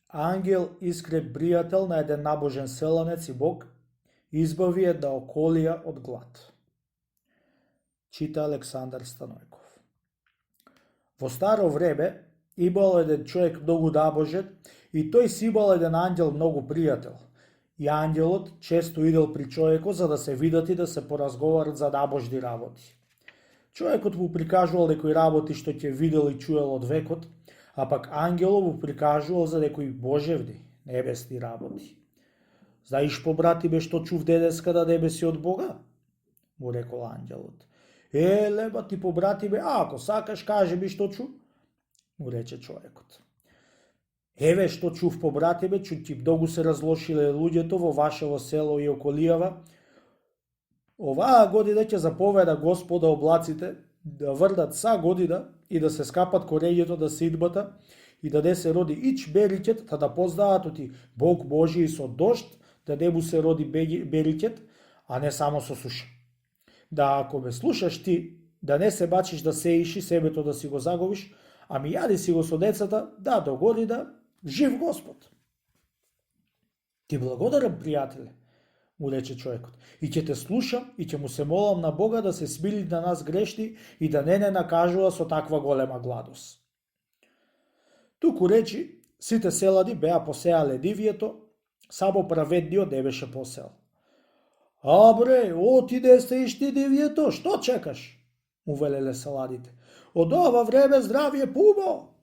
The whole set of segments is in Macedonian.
Ангел искрен пријател на еден набожен селанец и Бог избави ја да околија од глад. Чита Александар Станојков. Во старо време имал еден човек многу набожен и тој си имал еден ангел многу пријател. И ангелот често идел при човекот за да се видат и да се поразговарат за набожни работи. Човекот му прикажувал некои работи што ќе видел и чуел од векот, а пак ангелот му прикажувал за некои божевни, небесни работи. Знаеш, побратиме, што чув денеска да не си од Бога? Му рекол ангелот. Леба ти побратиме, ако сакаш, кажи ми што чу? Му рече човекот. Еве што чув побратиме, чути многу се разлошиле луѓето во вашево село и околијава. Оваа година ќе заповеда Господа облаците да врдат са година и да се скапат корењето да сидбата и да не се роди ич бериќет, да познаат оти Бог Божи со дожд, да не му се роди бериќет, а не само со суша. Да ако ме слушаш ти, да не се бачиш да сеиш и себето да си го загубиш, ами јади си го со децата, да до година, жив Господ. Ти благодарам, пријателе, му рече човекот, и ќе те слушам и ќе му се молам на Бога да се смили на нас грешни и да не накажува со таква голема гладост. Туку речи, сите селади беа посеале дивјето, само праведниот не беше посеал. А бре, оти не сеиш ти дивјето, што чекаш? Му велеле селадите. Од ова време здравје пубо.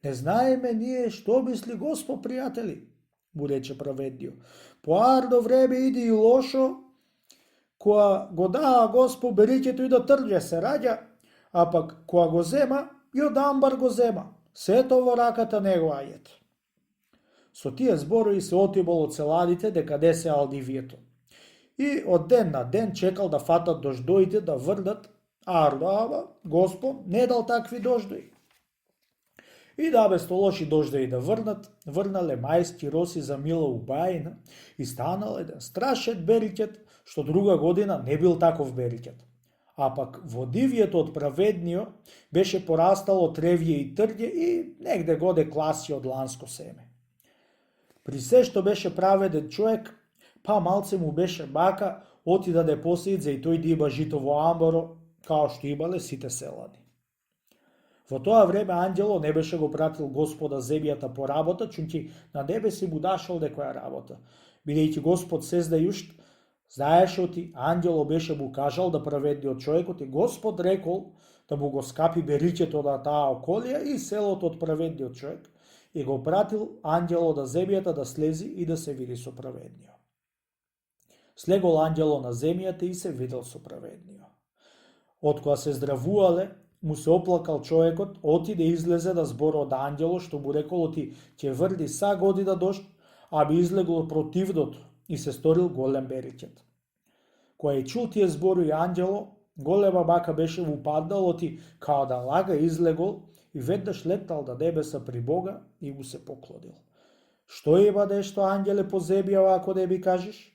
Не знаеме ние што мисли Господ, пријатели, му рече праведниот. По арно време иди и лошо, која го даа Господ бериќето и да трѓе се раѓа, а пак која го зема и од амбар го зема, сето во раката негова јет. Со тие зборови се отимал од селадите дека не сеал дивјето. И од ден на ден чекал да фатат дождоите да врнат, ама Господ не дал такви дождои. И да место лоши дождои да врнале мајски роси за мила убајна и станал еден страшен бериќет, што друга година не бил таков бериќет. А пак во дивјето од праведниот беше порастало тревје и трѓе и негде годе класи од ланско семе. При се што беше праведен човек, па малце му беше бака, оти да не посеидзе и тој да има жито во амбаро, као што имале сите селани. Во тоа време ангело не беше го пратил Господа земјата по работа, чунки на небе си му дашал некоја работа. Бидејќи Господ сездајушт, знаеше оти, ангело беше му кажал да праведниот човекот и Господ рекол да му го скапи бериќето на таа околија и селото од праведниот човек и го пратил ангело на земјата да слези и да се види со праведниот. Слегол ангело на земјата и се видел со праведниот. Откоја се здравувале, му се оплакал човекот, оти да излезе да збора од ангело, што му рекол оти ќе врди са година дожд, а би излегло противното и се сторил голем бериќет. Која е чул тие зборови ангело, голема бака беше му паднал, оти као да лага излегол и веднаш летал да небеса при Бога и му се поклонил. Што има нешто, ангеле, по земја, ако не ми кажеш?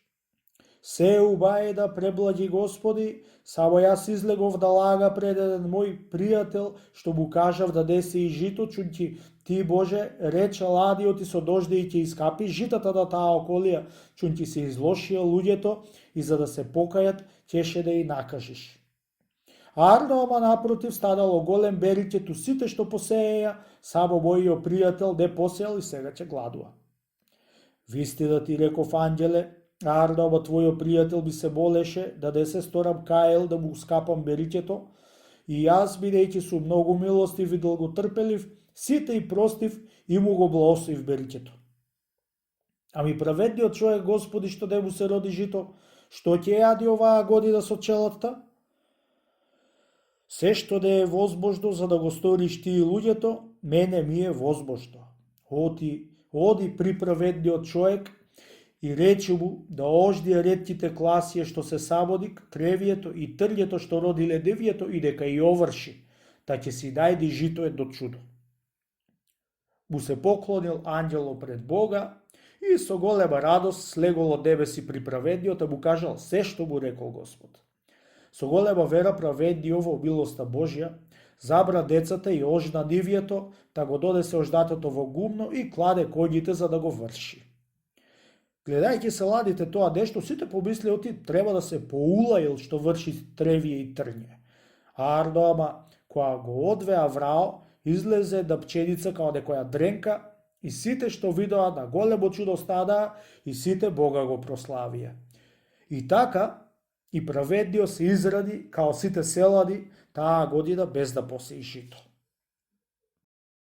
Се убај да преблаги Господи, само јас излегов да лага пред еден мој пријател, што му кажав да деси и жито, чунки ти, Боже, рече ладиот и со дожди и ќе искапи житата на таа околија, чунки се излошија луѓето и за да се покајат, ќеше да и накажиш. Арно, ама напротив, станало голем бериќето сите што посееја, само мојиот пријател не посеал и сега ќе гладува. Вистина ти реков, ангеле, арно, ама твојот пријател би се молеше да не се сторам каел да му скапам бериќето, и јас, бидејќи сум многу милостив и долготрпелив, сите и простив и му го благословив бериќето. Ами праведниот човек, Господи, што не му се роди жито, што ќе јади оваа година со челата? Се што не е возможно за да го сториш ти и луѓето, мене ми е возможно. Оди при праведниот човек и рече му да ождие ретките класија што се сабодик, тревјето и трѓето што родиле дивјето и дека и оврши, та ќе си најди жито едно чудо. Му се поклонил ангело пред Бога и со голема радост слегол од небеси при праведниот, а му кажал се што му рекол Господ. Со голема вера праведниот во милоста Божја забра децата и ожна нивјето, та го додесе ождатото во гумно и кладе коњите за да го врши. Гледајќи се ладите тоа нешто, сите помислеа оти треба да се поулаил што врши тревие и трње. Арно, ама, која го одвеа врао, излезе да пченица као некоја дренка и сите што видоа на големо чудо стадаа и сите Бога го прославија. И така, и праведниот се изради као сите селани таа година без да посеи жито.